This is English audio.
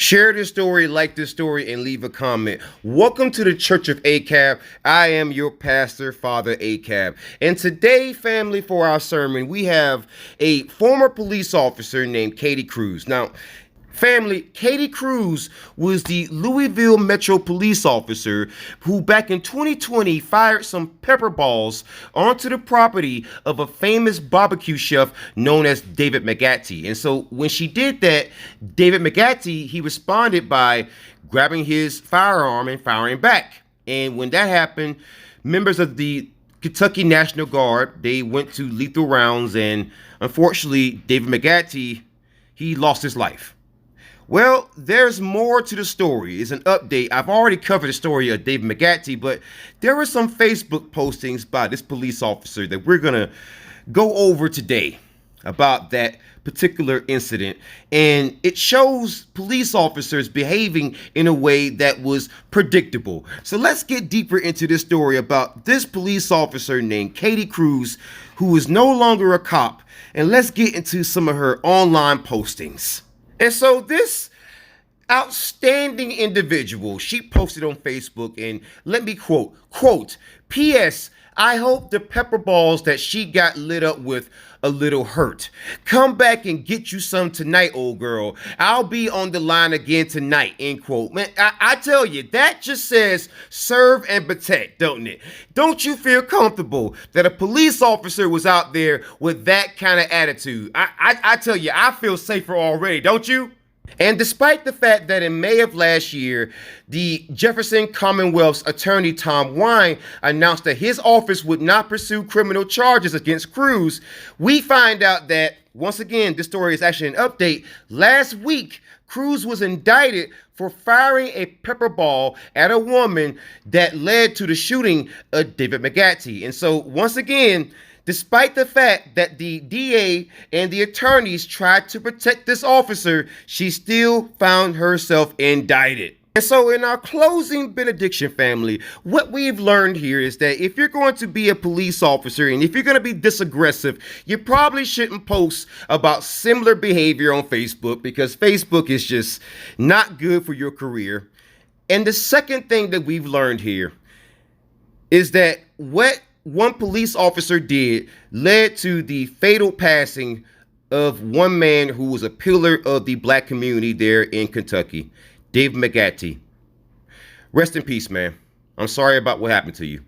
Share this story, like this story, and leave a comment. Welcome to the Church of ACAB. I am your pastor, Father ACAB. And today, family, for our sermon, we have a former police officer named Katie Cruz. Now, family, Katie Cruz was the Louisville Metro police officer who back in 2020 fired some pepper balls onto the property of a famous barbecue chef known as David McAtee. And so when she did that, David McAtee, he responded by grabbing his firearm and firing back. And when that happened, members of the Kentucky National Guard, they went to lethal rounds, and unfortunately, David McAtee, he lost his life. Well, there's more to the story. It's an update. I've already covered the story of David McAtee, but there were some Facebook postings by this police officer that we're going to go over today about that particular incident. And it shows police officers behaving in a way that was predictable. So let's get deeper into this story about this police officer named Katie Cruz, who is no longer a cop. And let's get into some of her online postings. And so this outstanding individual, she posted on Facebook, and let me quote, P.S. I hope the pepper balls that she got lit up with a little hurt. Come back and get you some tonight, old girl. I'll be on the line again tonight, end quote. Man, I tell you, that just says serve and protect, don't it? Don't you feel comfortable that a police officer was out there with that kind of attitude? I tell you, I feel safer already, don't you? And despite the fact that in May of last year, the Jefferson Commonwealth's attorney Tom Wine announced that his office would not pursue criminal charges against Cruz, we find out that, once again, this story is actually an update. Last week, Cruz was indicted for firing a pepper ball at a woman that led to the shooting of David McAtee. And so, once again, despite the fact that the DA and the attorneys tried to protect this officer, she still found herself indicted. And so in our closing benediction, family, what we've learned here is that if you're going to be a police officer and if you're going to be this aggressive, you probably shouldn't post about similar behavior on Facebook, because Facebook is just not good for your career. And the second thing that we've learned here is that what one police officer did led to the fatal passing of one man who was a pillar of the black community there in Kentucky, David McAtee. Rest in peace, man. I'm sorry about what happened to you.